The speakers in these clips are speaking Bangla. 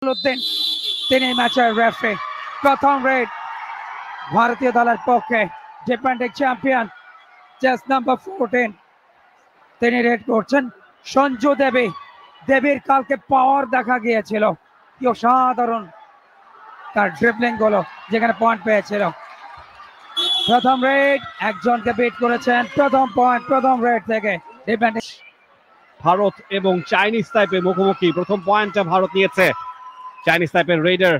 উদ্দিন তিনি ম্যাচের রেফারি। প্রথম রেড ভারতীয় দলের পক্ষে, ডিফেন্ডিং চ্যাম্পিয়ন চেস নাম্বার 14 তিনি রেড করছেন সঞ্জু দেবী। দেবীর কালকে পাওয়ার দেখা গিয়েছিল, কি অসাধারণ তার ড্রিবলিং গুলো, যেখানে পয়েন্ট পেয়েছিল। প্রথম রেড একজনকে বিট করেছেন, প্রথম পয়েন্ট প্রথম রেড থেকে। ডিফেন্ডিং ভারত এবং চাইনিজ তাইপে মুখোমুখি। প্রথম পয়েন্টটা ভারত নিয়েছে। চাইনিজ তাইপের raider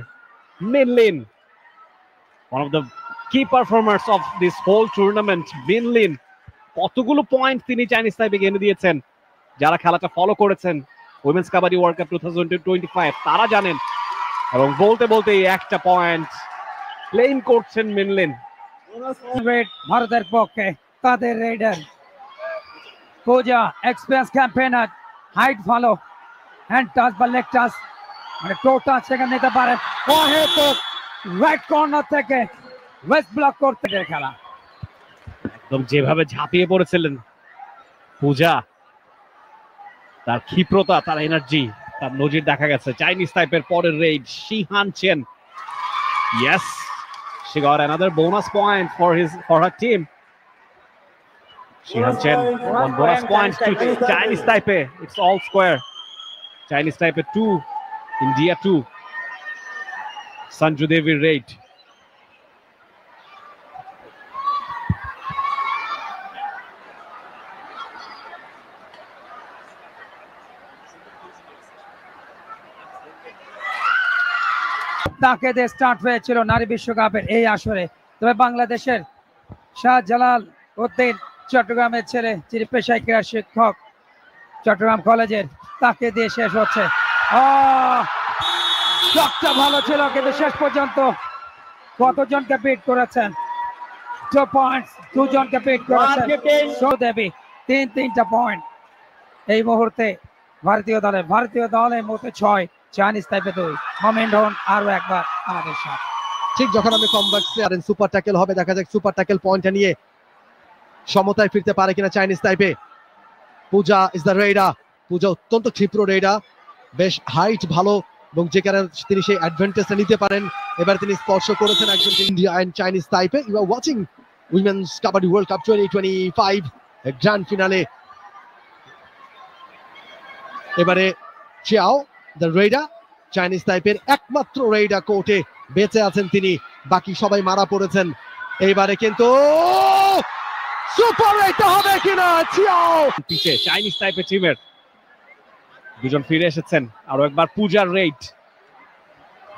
Min Lin, one of the key performers of this whole tournament, Min Lin. কতগুলো পয়েন্ট তিনি চাইনিজ তাইপেকে এনে দিয়েছেন। যারা খেলাটা ফলো করেছেন উইমেন্স কাবাডি ওয়ার্ল্ড কাপ 2025 তারা জানেন। এবং বলতে বলতে একটা পয়েন্ট ক্লেম করছেন মিন লিন। রেড ভারতের পক্ষে, তাদের রেডার পূজা এক্সপিরিয়েন্স ক্যাম্পেইনার, হাইট ভালো, হ্যান্ড টাচ বা লেগ টাচ মানে টো টাচ সেখানে নিতে পারেন। রাইট কর্নার থেকে ওয়েস্ট ব্লক করতে খেলা একদম যেভাবে ঝাঁপিয়ে পড়েছিলেন পূজা, তার ক্ষিপ্রতা, তার এনার্জি, তার নজির দেখা গেছে। চাইনিজ টাইপের পরের raid Shihan Chen, yes, she got another bonus point for her team. Shihan Chen, one bonus point to Chinese Taipei. It's all square. Chinese Taipei 2, India 2. Sanju Devi raid. তাকে দিয়ে স্টার্ট হয়েছিল নারী বিশ্বকাপের এই আসরে। তবে বাংলাদেশের শাহজালাল উদ্দিন চট্টগ্রামের ছেলে, যিনি পেশায় ক্রীড়া শিক্ষক চট্টগ্রাম কলেজের, তাকে দিয়ে শেষ হচ্ছে। শটটা ভালো ছিল, কিন্তু শেষ পর্যন্ত কতজনকে বিট করেছেন? 2 পয়েন্টস, দুজনকে বিট করেছেন দেবী। তিনটা পয়েন্ট এই মুহূর্তে ভারতীয় দলে মুহূর্তে 6, চাইনিজ তাইপে 2। মোমেন্ট হন আরো একবার আমাদের সাথে। ঠিক যখন আমি কমব্যাকসে আর সুপার ট্যাকেল হবে, দেখা যাক সুপার ট্যাকেল পয়েন্টটা নিয়ে সমতায় ফিরতে পারে কিনা Chinese Taipei. Puja is the raider. Puja অত্যন্ত ক্ষিপ্র রেডার, বেশ হাইট ভালো, এবং যে কারণে তিনি সেই অ্যাডভান্টেজটা নিতে পারেন। এবার তিনি স্পর্শ করেছেন একজন India and Chinese Taipei. You are watching women's kabaddi world cup 2025 grand finale. এবারে চিয়াও দ্য রেডার, চাইনিজ তাইপের একমাত্র রেডার কোর্টে বেঁচে আছেন তিনি, বাকি সবাই মারা পড়েছেন। এইবারে কিন্তু সুপার রেড হবে কিনা চিয়াও। পিছে চাইনিজ টাইপের টিমের দুজন ফিরে এসেছেন। আরো একবার পূজার রেড,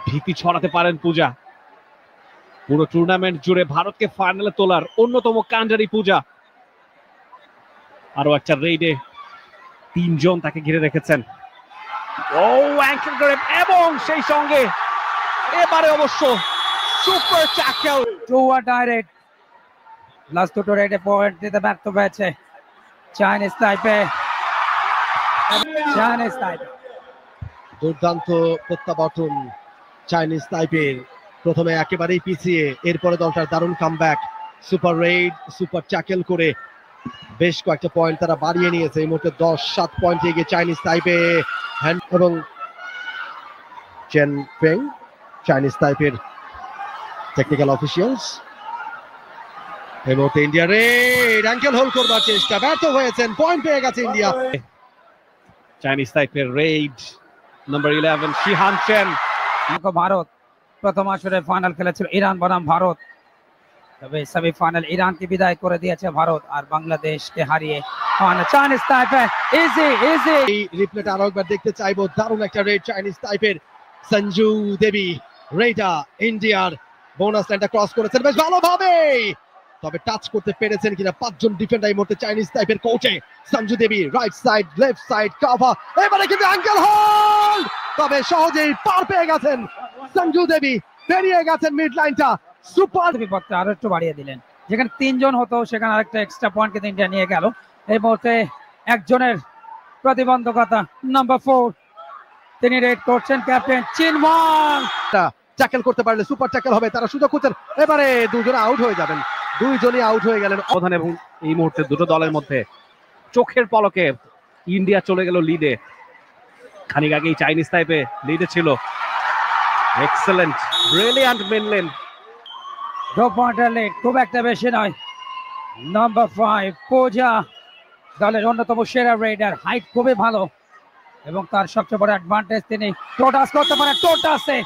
ভীতি ছড়াতে পারেন পূজা। পুরো টুর্নামেন্ট জুড়ে ভারতকে ফাইনালে তোলার অন্যতম কান্ডারি পূজা। আরো একটা রেডে 3 জন তাকে ঘিরে রেখেছেন। ও অ্যাঙ্কেল গ্র্যাব, এবং সেই সঙ্গে এবারে অবশ্য সুপার ট্যাকেল। ডাইরেক্ট লাস্ট দুটো রেডে পয়েন্ট দিতে ব্যর্থ হয়েছে চাইনিজ তাইপে। দুর্দান্ত প্রত্যাবর্তন চাইনিজ তাইপের। প্রথমে একেবারেই পিছিয়ে, এরপরে দলটার দারুণ comeback. Super red, super tackle করে বেশ কয়েকটা পয়েন্ট তারা বাড়িয়ে নিয়েছে। এই মুহূর্তে 10-7 পয়েন্টে এগিয়ে চাইনিজ তাইপে। এবং চেন ফেং, চাইনিজ তাইপের টেকনিক্যাল অফিসিয়ালস। এই মুহূর্তে ইন্ডিয়া রেড, অ্যাঙ্কেল হোল্ড করবার চেষ্টা, ব্যর্থ হয়েছেন। পয়েন্ট পেয়ে গেছে ইন্ডিয়া। চাইনিজ তাইপের raid number 11 Shihan Chen. Bharat প্রথম আসরে ফাইনাল খেলেছিল ইরান বনাম ভারত, তবে সেমিফাইনাল ইরানকে বিদায় করে দিয়েছে ভারত, আর বাংলাদেশকে হারিয়ে চাইনিজ তাইপে ইজি। এই রিপ্লেটা আরো একবার দেখতে চাইবো। দারুণ একটা রেড চাইনিজ তাইপের। সঞ্জু দেবী রেডার ইন্ডিয়ার বোনাস লাইনটা ক্রস করেছেন বেশ ভালোভাবে, তবে টাচ করতে পেরেছেন কিনা 5 জন ডিফেন্ডার এই মুহূর্তে চাইনিজ তাইপের কোচে। Sanju Devi right side, left side cover, এবারে কিন্তু অ্যাঙ্কেল হোল্ড, তবে সহজেই পার পেয়ে গেছেন সঞ্জু দেবী, বেরিয়ে গেছেন মিড লাইনটা। সুপার বিপদটা আরো একটু বাড়িয়ে দিলেন, যেখানে 3 জন হতো সেখানে আরেকটা এক্সট্রা পয়েন্ট কিন্তু ইন্ডিয়া নিয়ে গেল। এই মুহূর্তে একজনের প্রতিবন্ধকতা, নাম্বার 4 তিনি রেড করছেন ক্যাপ্টেন চিনওয়াং। ট্যাকেল করতে পারলে সুপার ট্যাকেল হবে, তারা সুযোগ করছেন। এবারে দুজনে আউট হয়ে যাবেন, দুইজনই আউট হয়ে গেলেন। অবধান এবং এই মুহূর্তে দুটো দলের মধ্যে চোখের পলকে ইন্ডিয়া চলে গেল লিডে। খানিক আগেই চাইনিজ তাইপে লিডে ছিল, এক্সেলেন্ট, ব্রিলিয়ান্ট মিনলিন। 2 পয়েন্টের লিড, খুব একটা বেশি নয়। নাম্বার 5 পূজা, দলের অন্যতম সেরা রেডার, হাইট খুবই ভালো এবং তার সবচেয়ে বড় অ্যাডভান্টেজ তিনি টোটাস করতে পারেন। টোটাসে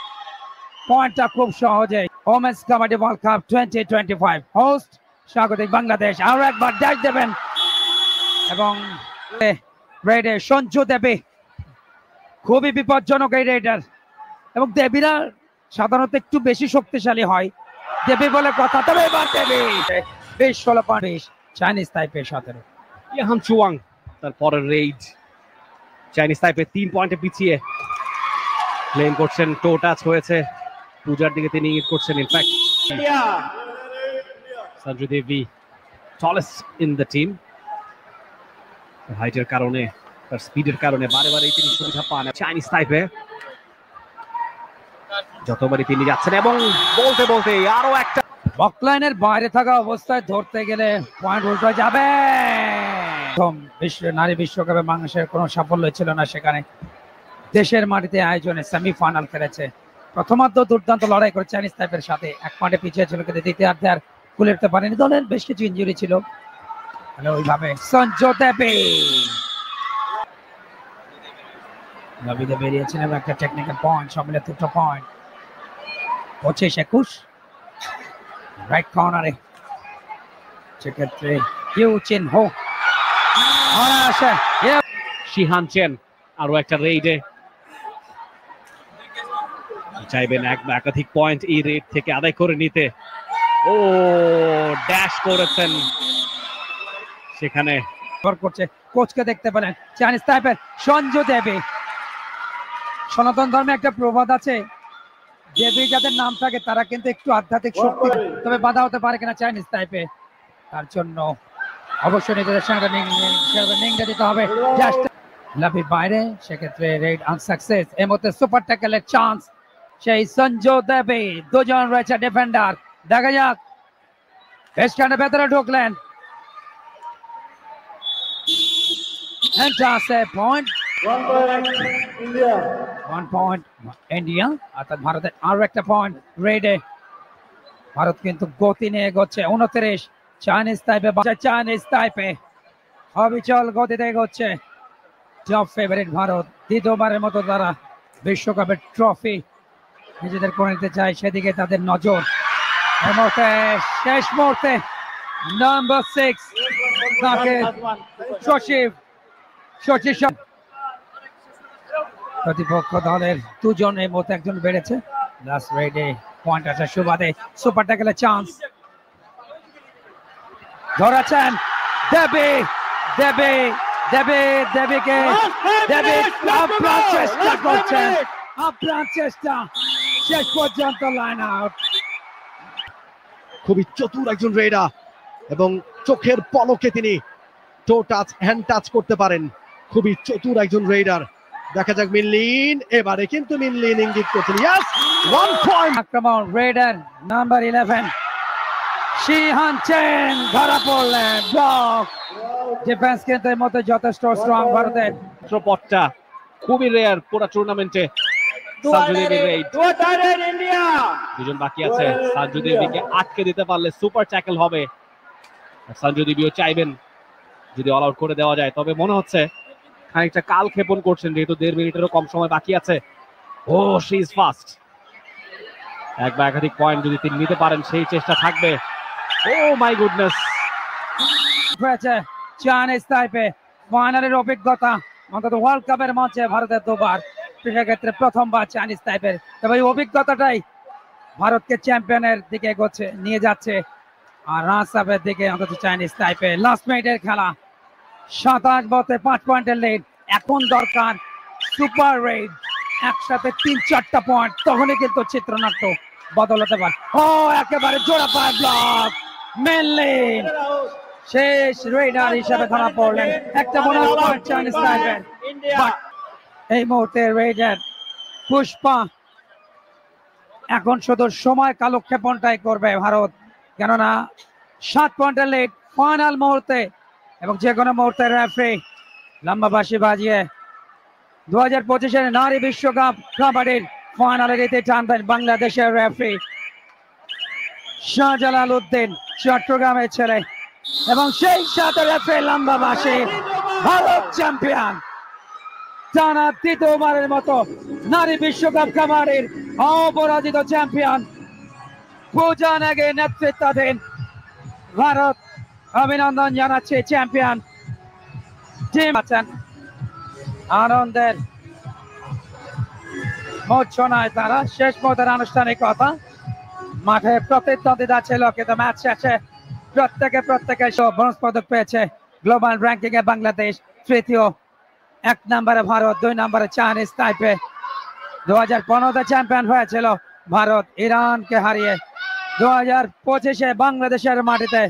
পয়েন্টটা খুব সহজে। Women's kabaddi world cup 2025 host স্বাগতিক বাংলাদেশ। আরো একবার ড্যাশ দেবেন এবং রেডে সঞ্জু দেবী, খুবই বিপজ্জনক এই রেডার, এবং দেবীরা সাধারণত একটু বেশি শক্তিশালী হয়, দেবী বলে কথা। তবে এবার দেবী 20-16 চাইনিজ তাইপে 17। ইয়াহান চুয়াং তারপরে রেইড। চাইনিজ তাইপে 3 পয়েন্টে পিছিয়ে ক্লেম করছেন। টো টাচ হয়েছে পূজার দিকে, তিনি ইঙ্গিত করছেন। In fact Sanju Devi tallest in the team, হাইটের কারণে, তার স্পিডের কারণে বারে বারে তিনি সুবিধা পান। চাইনিজ তাইপে যতবারই তিনি যাচ্ছেন এবং বলতে বলতে আরো একটা বকলাইনের বাইরে থাকা অবস্থায় ধরতে গেলে পয়েন্ট উল্টো যাবে। নারী বিশ্বকাপে বাংলাদেশের কোনো সাফল্য ছিল না, সেখানে দেশের মাটিতে আয়োজনে সেমিফাইনাল খেলেছে। প্রথমার্ধ দুর্দান্ত লড়াই করে চাইনিজ তাইপের সাথে 1 পয়েন্টে পিছিয়ে ছিল, কিন্তু দ্বিতীয়ার্ধে আর কুলে উঠতে পারেনি। দলের বেশ কিছু ইনজুরি ছিল, ওইভাবে সঞ্জু দেবী লবিতে বেরিয়েছেন এবং একটা টেকনিক্যাল পয়েন্ট, সব মিলে 2টো পয়েন্ট। 25-21 রাইট কর্নারে, সেক্ষেত্রে ইউ চিন হো আসে। শিহান চেন আরো একটা রেইডে চাইবেন একাধিক পয়েন্ট এই রেড থেকে আদায় করে নিতে। ও ড্যাশ করেছেন সেখানে, করছে। কোচকে দেখতে পেলেন চাইনিজ তাইপের সঞ্জু দেবী। সনাতন ধর্মে একটা প্রবাদ আছে, দেবী যাদের নাম থাকে তারা কিন্তু একটু আধ্যাত্মিক শক্তি, তবে বাধা হতে পারে কিনা চাইনিজ তাইপে, তার জন্য অবশ্যই নিজেদের সঙ্গে নিংড়ে দিতে হবে। লাভি বাইরে, সেক্ষেত্রে রেড আনসাকসেস। এর মধ্যে সুপার ট্যাকেলের চান্স, সেই সঞ্জু দেবী, দুজন রয়েছে ডিফেন্ডার। দেখা যাক, বেশখানে ভেতরে ঢুকলেন। পয়েন্ট 1 পয়েন্ট ইন্ডিয়া, অর্থাৎ ভারতের আরো একটা পয়েন্ট রেডে। ভারত কিন্তু গতি নিয়ে এগোচ্ছে। 29 চাইনিজ তাইপে, চাইনিজ তাইপে অবিচল গতিতে এগোচ্ছে। টপ ফেভারিট ভারত, দ্বিতীয়বারের মতো তারা বিশ্বকাপের ট্রফি নিজেদের করে নিতে চায়, সেদিকে তাদের নজর। এই মুহূর্তে, শেষ মুহূর্তে নাম্বার 6 তাকে সচিব প্রতিপক্ষ দলের দুজন, এই মুহূর্তে একজন বেড়েছে। লাস্ট রেডে পয়েন্ট আছে সুবাদে, সুপার ট্যাকেলের চান্স ধরেছেন দেবী। দেবী দেবী দেবীকে দেবী আপ্রাণ চেষ্টা করছেন, আপ্রাণ চেষ্টা, শেষ পর্যন্ত লাইন আউট। খুবই চতুর একজন রেডার এবং চোখের পলকে তিনি টো টাচ, হ্যান্ড টাচ করতে পারেন। খুবই চতুর একজন রেডার। দেখা যাক মিনলিন, এবারে কিন্তু মিনলিন ইঙ্গিত করছেন। Yes, 1 point. আক্রমণ রেডার নাম্বার 11 শিহান চেন ধরা পড়লেন। ব্লক ডিফেন্স কিন্তু এর মধ্যে যথেষ্ট স্ট্রং ভারতের। পথটা খুবই রেয়ার পুরো টুর্নামেন্টে। সঞ্জু দেবী রেইড, দুজন বাকি আছে। সঞ্জু দেবীকে আটকে দিতে পারলে সুপার ট্যাকল হবে। সঞ্জু দেবীও চাইবেন যদি অল আউট করে দেওয়া যায়, তবে মনে হচ্ছে খানিকটা কাল ক্ষেপণ করছেন, যেহেতু 1.5 মিনিটেরও কম সময় বাকি আছে। ও শি ইজ ফাস্ট। এক বা একাধিক পয়েন্ট যদি তিনি নিতে পারেন, সেই চেষ্টা থাকবে। ও মাই গুডনেস, চাইনিজ তাইপে ফাইনালের অভিজ্ঞতা, অন্তত ওয়ার্ল্ড কাপের মঞ্চে ভারতের 2 বার, সেক্ষেত্রে প্রথমবার চাইনিজ তাইপের। তবে এই অভিজ্ঞতাটাই ভারতকে চ্যাম্পিয়নের দিকে এগোচ্ছে, নিয়ে যাচ্ছে। আর রান সাবের দিকে অন্তত চাইনিজ তাইপে। লাস্ট মিনিটের খেলা, 27 বলতে 5 পয়েন্টের লিড। এখন দরকার সুপার রেড, একসাথে 3-4টা পয়েন্ট, তখনই কিন্তু চিত্রনাট্য বদল হতে পারে। ও একেবারে জোড়া পায় ব্লক, মেনলিন শেষ রেডার হিসেবে ধরা পড়লেন। একটা বোনাস পয়েন্ট চাইনিজ তাইপের। এই মুহূর্তে রেডার পুষ্পা এখন শুধু সময় কালক্ষেপণটাই করবে ভারত, কেননা 7 পয়েন্টের লিড ফাইনাল মুহূর্তে, এবং যে কোনো মুহূর্তে রেফারি লম্বা বাঁশি বাজিয়ে 2025-এর নারী বিশ্বকাপ কাবাডির ফাইনালের ইতি টানবেন বাংলাদেশের রেফারি শাহজালাল উদ্দিন, চট্টগ্রামের ছেলে, এবং সেই সাথে রেফারি লম্বা বাঁশি। ভারত চ্যাম্পিয়ন, টানা তৃতীয়বারের মতো নারী বিশ্বকাপ কাবাডির অপরাজিত চ্যাম্পিয়ন পূজা নেগের নেতৃত্বাধীন ভারত। অভিনন্দন জানাচ্ছে চ্যাম্পিয়ন টিম। আছেন আনন্দের মূর্ছনায় তারা। শেষ মুহূর্তের আনুষ্ঠানিকতা, মাঠে প্রতিদ্বন্দ্বিতা ছিল, কিন্তু ম্যাচ শেষে প্রত্যেকে ব্রোঞ্জ পদক পেয়েছে। গ্লোবাল র্যাঙ্কিং এ বাংলাদেশ তৃতীয়, 1 নম্বরে ভারত, 2 নম্বরে চাইনিজ তাইপে। 2015-তে চ্যাম্পিয়ন হয়েছিল ভারত ইরানকে হারিয়ে। 2025-এ বাংলাদেশের মাটিতে